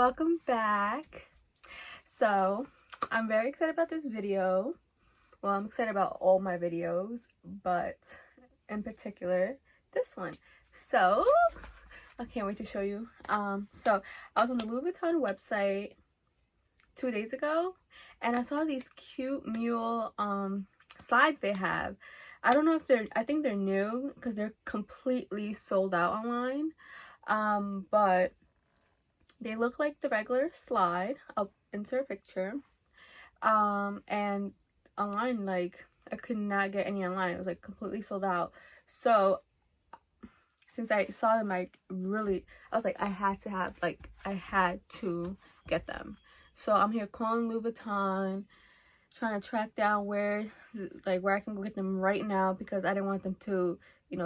welcome back. So I'm very excited about this video. Well, I'm excited about all my videos, but in particular this one. So I can't wait to show you. So I was on the Louis Vuitton website 2 days ago and I saw these cute mule slides they have. I don't know if I think they're new because they're completely sold out online. But they look like the regular slide. I'll insert a picture. And online, like, I could not get any online. It was like completely sold out. So since I saw them, I was like, I had to get them. So I'm here calling Louis Vuitton, trying to track down where I can go get them right now, because I didn't want them to,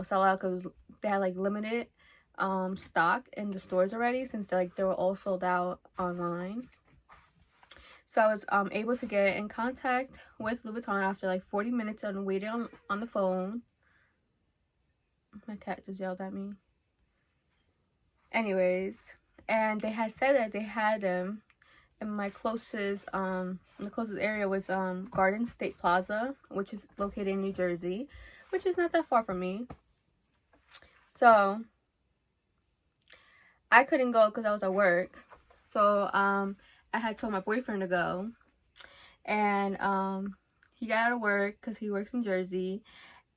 sell out, because they had like limited stock in the stores already, since they were all sold out online. So I was able to get in contact with Louis Vuitton after like 40 minutes of waiting on the phone. My cat just yelled at me. Anyways, and they had said that they had them in my closest the closest area was Garden State Plaza, which is located in New Jersey, which is not that far from me. So I couldn't go because I was at work. So I had told my boyfriend to go, and he got out of work because he works in Jersey,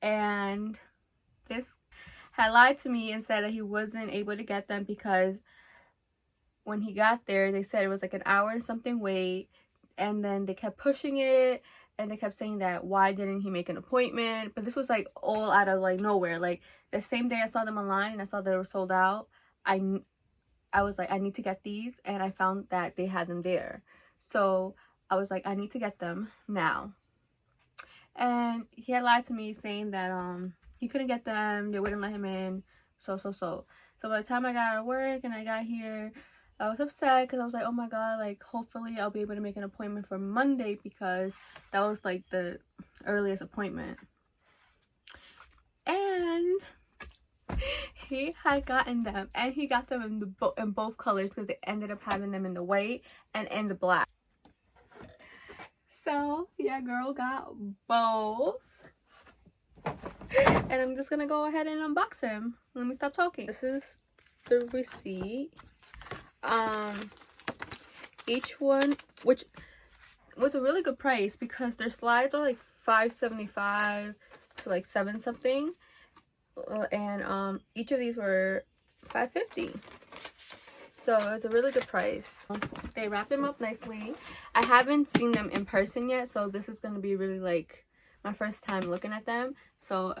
and this had lied to me and said that he wasn't able to get them because when he got there, they said it was like an hour and something wait, and then they kept pushing it, and they kept saying that why didn't he make an appointment. But this was like all out of like nowhere. Like the same day I saw them online and I saw they were sold out, I was like, I need to get these, and I found that they had them there. So I was like, I need to get them now. And he had lied to me saying that he couldn't get them, they wouldn't let him in, so by the time I got out of work and I got here, I was upset because I was like, oh my god, like hopefully I'll be able to make an appointment for Monday, because that was like the earliest appointment. And he had gotten them, and he got them in both colors, because they ended up having them in the white and in the black. So yeah, girl got both, and I'm just gonna go ahead and unbox him. Let me stop talking. This is the receipt. Each one, which was a really good price, because their slides are like $5.75 to like $7 something, and each of these were $5.50. So it was a really good price. They wrapped them up nicely. I haven't seen them in person yet, so this is gonna be really like my first time looking at them. So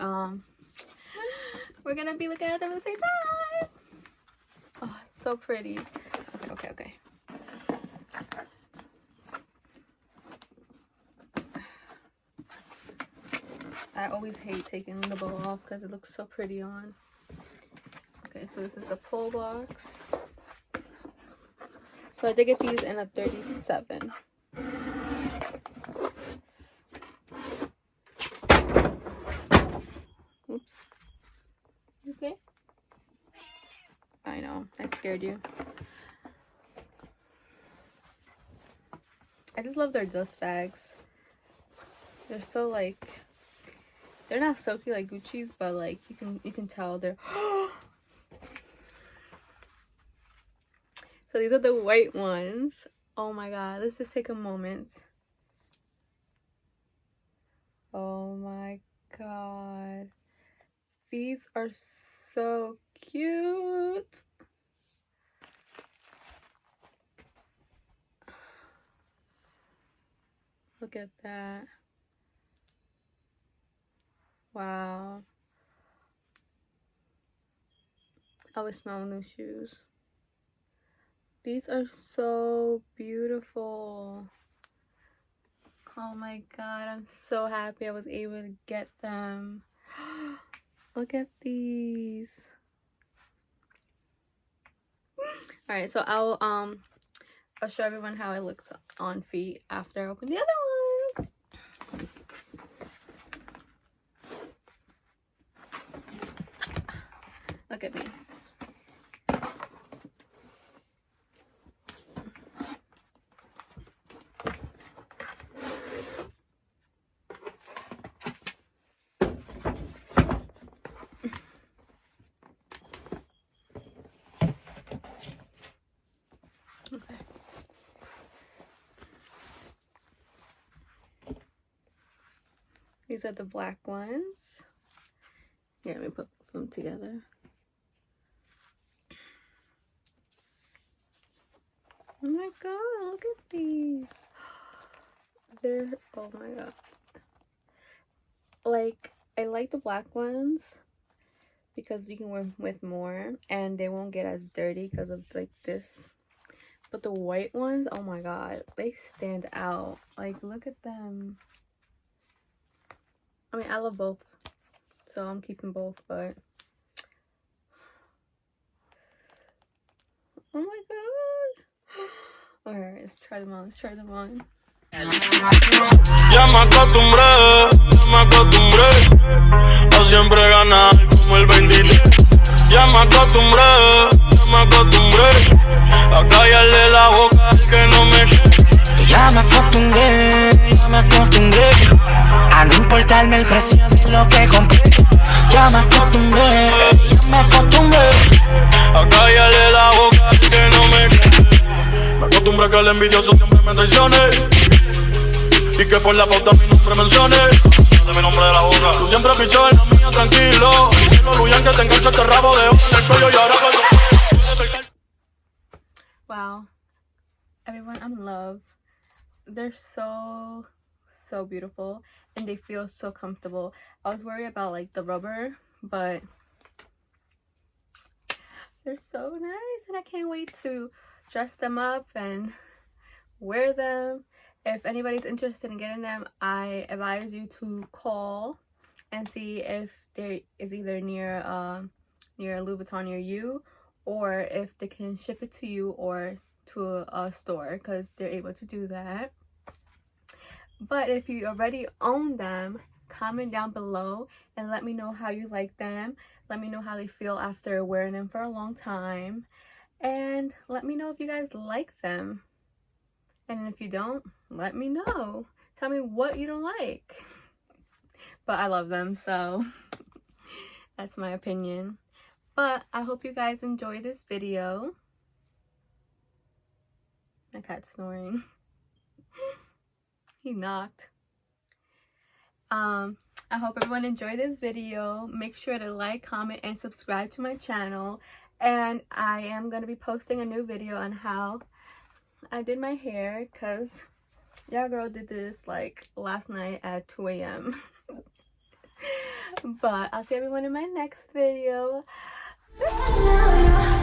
we're gonna be looking at them at the same time. Oh, it's so pretty. Okay. I always hate taking the bow off because it looks so pretty on. Okay, so this is the pull box. So I did get these in a 37. Oops. Okay. I know, I scared you. I just love their dust bags. They're so like, they're not silky like Gucci's, but like you can tell they're So these are the white ones. Oh my god, let's just take a moment. Oh my god, these are so cute. Look at that. Wow. I always smell new shoes. These are so beautiful. Oh my god, I'm so happy I was able to get them. Look at these. Alright, so I'll show everyone how it looks on feet after I open the other ones. Look at me. These are the black ones. Here, let me put them together. Oh my god, look at these. They're, oh my god. Like, I like the black ones because you can wear with more and they won't get as dirty because of like this. But the white ones, oh my god, they stand out. Like, look at them. I mean, I love both, so I'm keeping both, but oh my god. Alright, let's try them on. Ya me acostumbré a siempre ganar como el 23. Ya me acostumbré a callarle la boca al que no me quiere. Ya me acostumbré a no importarme el precio de lo que compré. Ya me acostumbré a callarle la boca al que no me quiere. Me acostumbré a que el envidioso siempre me traicione y que por la pauta mi nombre mencione. De mi nombre de la boca. Tú siempre pichas en la mía tranquilo. Diciendo Luyan que te engancha este rabo de ojo en el cuello y ahora Wow. Everyone, I'm in love. They're so beautiful and they feel so comfortable. I was worried about like the rubber, but they're so nice and I can't wait to dress them up and wear them. If anybody's interested in getting them, I advise you to call and see if there is either near Louis Vuitton near you, or if they can ship it to you or to a store, because they're able to do that. But if you already own them, comment down below and let me know how you like them. Let me know how they feel after wearing them for a long time, and let me know if you guys like them. And if you don't, let me know. Tell me what you don't like. But I love them, so that's my opinion. But I hope you guys enjoy this video. My cat's snoring. He knocked. I hope everyone enjoyed this video. Make sure to like, comment, and subscribe to my channel. And I am going to be posting a new video on how I did my hair, because your girl did this like last night at 2 a.m. But I'll see everyone in my next video. Bye.